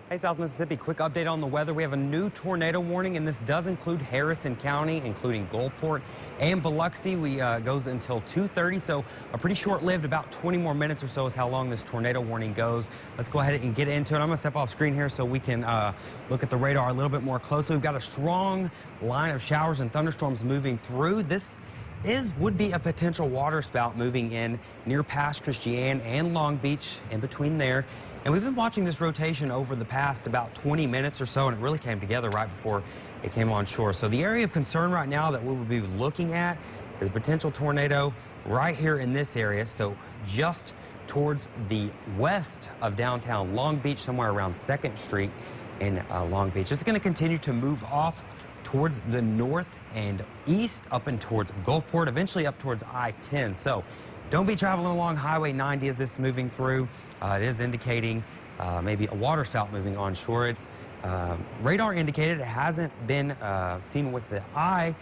Hey, South Mississippi, quick update on the weather. We have a new tornado warning, and this does include Harrison County, including Gulfport and Biloxi. We goes until 2:30, so a pretty short-lived, about 20 more minutes or so is how long this tornado warning goes. Let's go ahead and get into it. I'm going to step off screen here so we can look at the radar a little bit more closely. We've got a strong line of showers and thunderstorms moving through. This would be a potential waterspout moving in near Pass Christian and Long Beach, in between there. And we've been watching this rotation over the past about 20 minutes or so, and it really came together right before it came on shore. So the area of concern right now that we will be looking at is a potential tornado right here in this area. So just towards the west of downtown Long Beach, somewhere around 2nd Street in Long Beach. It's going to continue to move off towards the north and east, up and towards Gulfport, eventually up towards I-10. So don't be traveling along Highway 90 as this is moving through. It is indicating maybe a waterspout moving onshore. It's radar indicated. It hasn't been seen with the eye,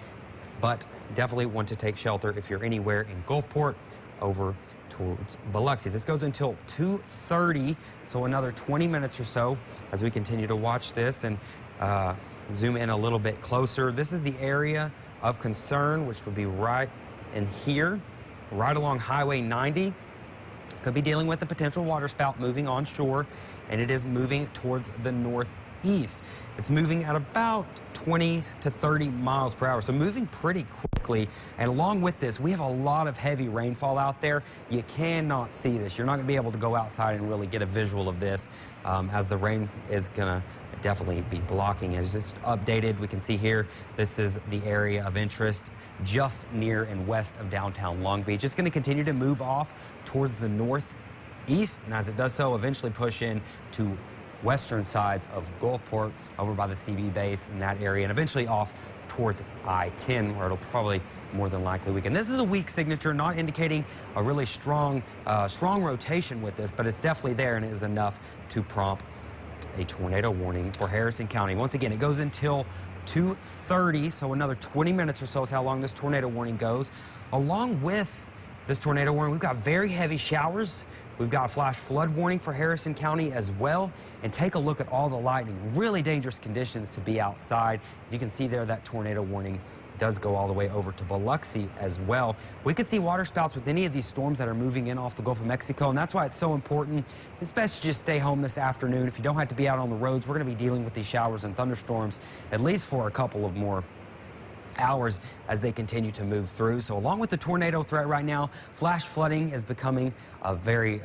but definitely want to take shelter if you're anywhere in Gulfport over towards Biloxi. This goes until 2:30, so another 20 minutes or so as we continue to watch this and zoom in a little bit closer. This is the area of concern, which would be right in here, right along Highway 90. Could be dealing with the potential waterspout moving onshore, and it is moving towards the northeast. It's moving at about 20 to 30 miles per hour, so moving pretty quickly. And along with this, we have a lot of heavy rainfall out there. You cannot see this. You're not going to be able to go outside and really get a visual of this as the rain is going to definitely be blocking it. It's just updated. We can see here, this is the area of interest just near and west of downtown Long Beach. It's going to continue to move off towards the northeast, and as it does so, eventually push in to western sides of Gulfport over by the CB base in that area, and eventually off towards I-10, where it'll probably more than likely weaken. This is a weak signature, not indicating a really strong rotation with this, but it's definitely there, and it is enough to prompt a tornado warning for Harrison County. Once again, it goes until 2:30, so another 20 minutes or so is how long this tornado warning goes. Along with this tornado warning, we've got very heavy showers. We've got a flash flood warning for Harrison County as well. And take a look at all the lightning. Really dangerous conditions to be outside. You can see there that tornado warning does go all the way over to Biloxi as well. We could see waterspouts with any of these storms that are moving in off the Gulf of Mexico, and that's why it's so important. It's best to just stay home this afternoon. If you don't have to be out on the roads, we're going to be dealing with these showers and thunderstorms at least for a couple of more hours as they continue to move through. So along with the tornado threat right now, flash flooding is becoming a very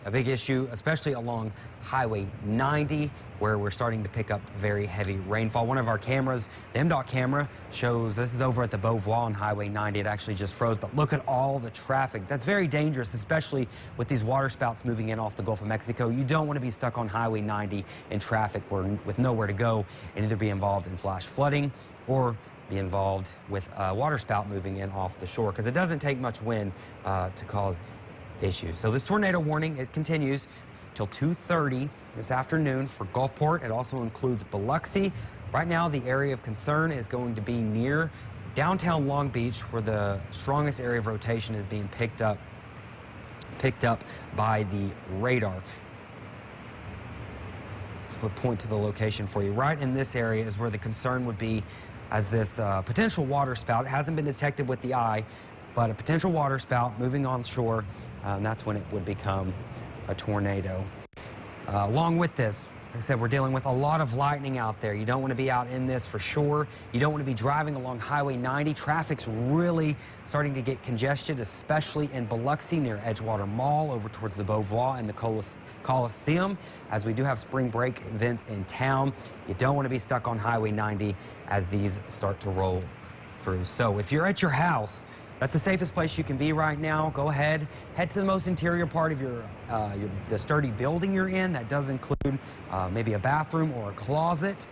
a big issue, especially along Highway 90, where we're starting to pick up very heavy rainfall. One of our cameras, the MDOT camera, shows this is over at the Beauvoir on Highway 90. It actually just froze, but look at all the traffic. That's very dangerous, especially with these waterspouts moving in off the Gulf of Mexico. You don't want to be stuck on Highway 90 in traffic with nowhere to go and either be involved in flash flooding or be involved with a waterspout moving in off the shore, because it doesn't take much wind to cause issues. So this tornado warning, it continues till 2:30 this afternoon for Gulfport. It also includes Biloxi. Right now, the area of concern is going to be near downtown Long Beach, where the strongest area of rotation is being picked up by the radar. So we'll point to the location for you. Right in this area is where the concern would be, as this potential waterspout hasn't been detected with the eye, but a potential waterspout moving onshore, and that's when it would become a tornado. Along with this, like I said, we're dealing with a lot of lightning out there. You don't want to be out in this for sure. You don't want to be driving along Highway 90. Traffic's really starting to get congested, especially in Biloxi near Edgewater Mall over towards the Beauvoir and the Coliseum, as we do have spring break events in town. You don't want to be stuck on Highway 90 as these start to roll through. So if you're at your house, that's the safest place you can be right now. Go ahead, head to the most interior part of the sturdy building you're in. That does include maybe a bathroom or a closet.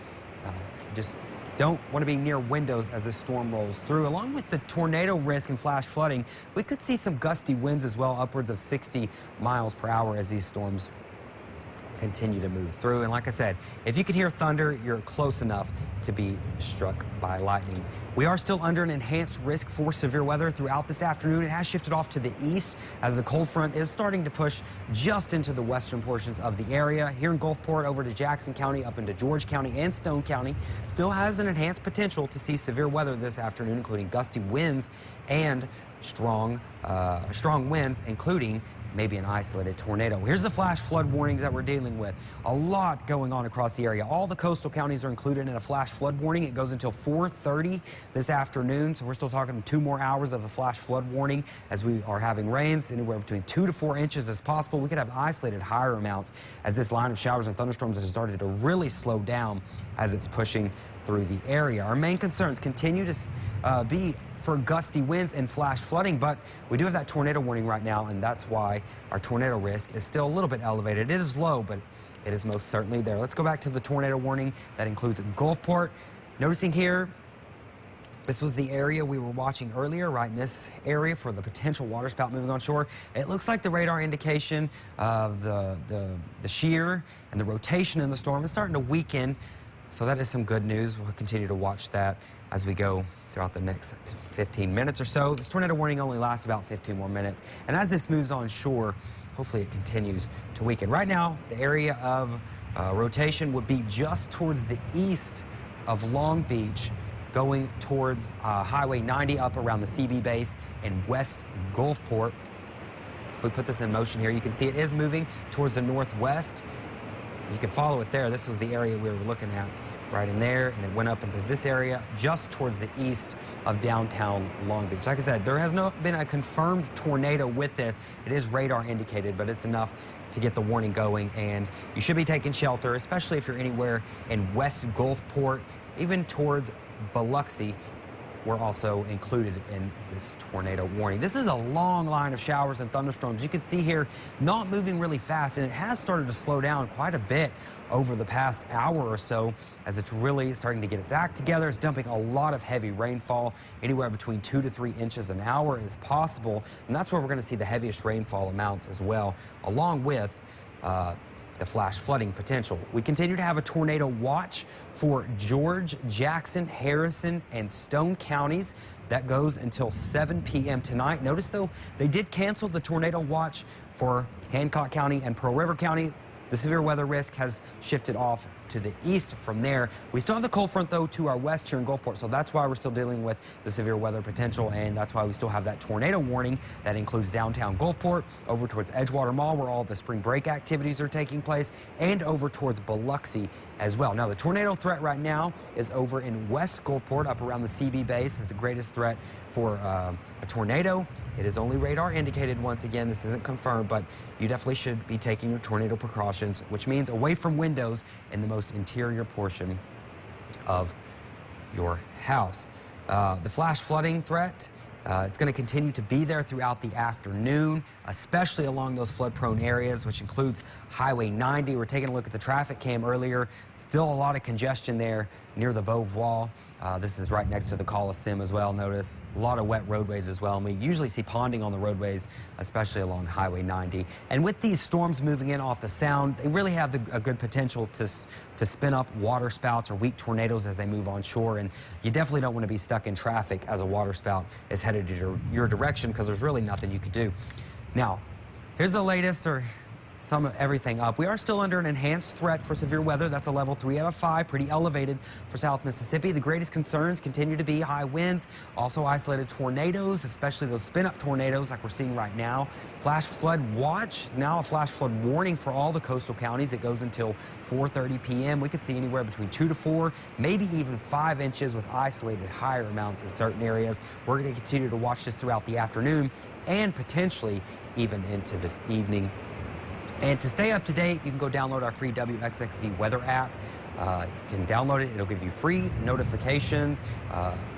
Just don't want to be near windows as this storm rolls through. Along with the tornado risk and flash flooding, we could see some gusty winds as well, upwards of 60 miles per hour as these storms continue to move through. And like I said, if you can hear thunder, you're close enough to be struck by lightning. We are still under an enhanced risk for severe weather throughout this afternoon. It has shifted off to the east as the cold front is starting to push just into the western portions of the area. Here in Gulfport over to Jackson County, up into George County and Stone County, still has an enhanced potential to see severe weather this afternoon, including gusty winds and strong winds, including maybe an isolated tornado. Here's the flash flood warnings that we're dealing with. A lot going on across the area. All the coastal counties are included in a flash flood warning. It goes until 4:30 this afternoon, so we're still talking 2 more hours of the flash flood warning as we are having rains anywhere between 2 to 4 inches as possible. We could have isolated higher amounts as this line of showers and thunderstorms has started to really slow down as it's pushing through the area. Our main concerns continue to be for gusty winds and flash flooding, but we do have that tornado warning right now, and that's why our tornado risk is still a little bit elevated. It is low, but it is most certainly there. Let's go back to the tornado warning that includes Gulfport. Noticing here, this was the area we were watching earlier, right in this area for the potential waterspout moving on shore. It looks like the radar indication of the shear and the rotation in the storm is starting to weaken, so that is some good news. We'll continue to watch that as we go throughout the next 15 minutes or so. This tornado warning only lasts about 15 more minutes. And as this moves on shore, hopefully it continues to weaken. Right now, the area of rotation would be just towards the east of Long Beach, going towards Highway 90 up around the CB base in West Gulfport. We put this in motion here. You can see it is moving towards the northwest. You can follow it there. This was the area we were looking at right in there, and it went up into this area just towards the east of downtown Long Beach. Like I said, there has not been a confirmed tornado with this. It is radar indicated, but it's enough to get the warning going, and you should be taking shelter, especially if you're anywhere in West Gulfport, even towards Biloxi. We're also included in this tornado warning. This is a long line of showers and thunderstorms. You can see here, not moving really fast, and it has started to slow down quite a bit over the past hour or so as it's really starting to get its act together. It's dumping a lot of heavy rainfall. Anywhere between 2 to 3 inches an hour is possible, and that's where we're going to see the heaviest rainfall amounts as well, along with the flash flooding potential. We continue to have a tornado watch for George, Jackson, Harrison, and Stone counties. That goes until 7 p.m. tonight. Notice, though, they did cancel the tornado watch for Hancock County and Pearl River County. The severe weather risk has shifted off to the east from there. We still have the cold front, though, to our west here in Gulfport, so that's why we're still dealing with the severe weather potential, and that's why we still have that tornado warning that includes downtown Gulfport, over towards Edgewater Mall, where all the spring break activities are taking place, and over towards Biloxi as well. Now, the tornado threat right now is over in West Gulfport, up around the CB base, is the greatest threat for a tornado. It is only radar indicated. Once again, this isn't confirmed, but you definitely should be taking your tornado precautions, which means away from windows in the most interior portion of your house. The flash flooding threat, it's going to continue to be there throughout the afternoon, especially along those flood-prone areas, which includes Highway 90. We're taking a look at the traffic cam earlier. Still a lot of congestion there near the Beauvoir. This is right next to the Coliseum as well. Notice a lot of wet roadways as well. And we usually see ponding on the roadways, especially along Highway 90. And with these storms moving in off the sound, they really have a good potential to spin up water spouts or weak tornadoes as they move on shore. And you definitely don't want to be stuck in traffic as a water spout is headed to your direction, because there's really nothing you can do. Now, here's the latest, or sum everything up. We are still under an enhanced threat for severe weather. That's a level 3 out of 5, pretty elevated for South Mississippi. The greatest concerns continue to be high winds, also isolated tornadoes, especially those spin-up tornadoes like we're seeing right now. Flash flood watch, now a flash flood warning for all the coastal counties. It goes until 4:30 p.m. We could see anywhere between 2 to 4, maybe even 5 inches with isolated higher amounts in certain areas. We're going to continue to watch this throughout the afternoon and potentially even into this evening. And to stay up to date, you can go download our free WXXV weather app. You can download it. It'll give you free notifications,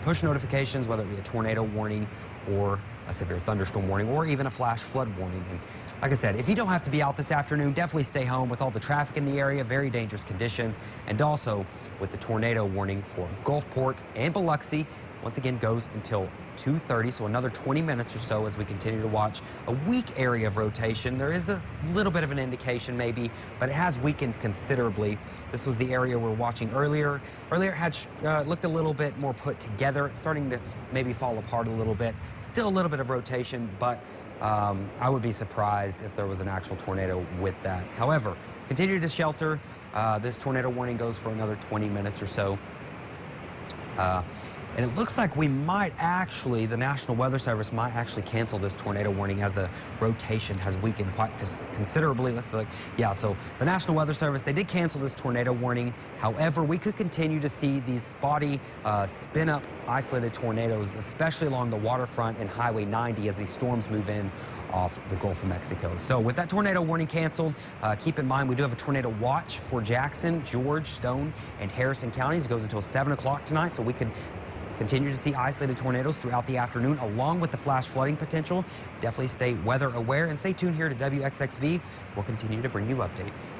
push notifications, whether it be a tornado warning or a severe thunderstorm warning or even a flash flood warning. And like I said, if you don't have to be out this afternoon, definitely stay home with all the traffic in the area, very dangerous conditions, and also with the tornado warning for Gulfport and Biloxi once again goes until 2:30, so another 20 minutes or so as we continue to watch a weak area of rotation. There is a little bit of an indication maybe, but it has weakened considerably. This was the area we were watching earlier. Earlier it had looked a little bit more put together. It's starting to maybe fall apart a little bit. Still a little bit of rotation, but I would be surprised if there was an actual tornado with that. However, continue to shelter. This tornado warning goes for another 20 minutes or so. And it looks like we might actually, the National Weather Service might actually cancel this tornado warning as the rotation has weakened quite considerably. Let's look. Yeah, so the National Weather Service, they did cancel this tornado warning. However, we could continue to see these spotty, spin-up isolated tornadoes, especially along the waterfront and Highway 90 as these storms move in off the Gulf of Mexico. So with that tornado warning canceled, keep in mind we do have a tornado watch for Jackson, George, Stone, and Harrison counties. It goes until 7 o'clock tonight, so we could continue to see isolated tornadoes throughout the afternoon, along with the flash flooding potential. Definitely stay weather aware and stay tuned here to WXXV. We'll continue to bring you updates.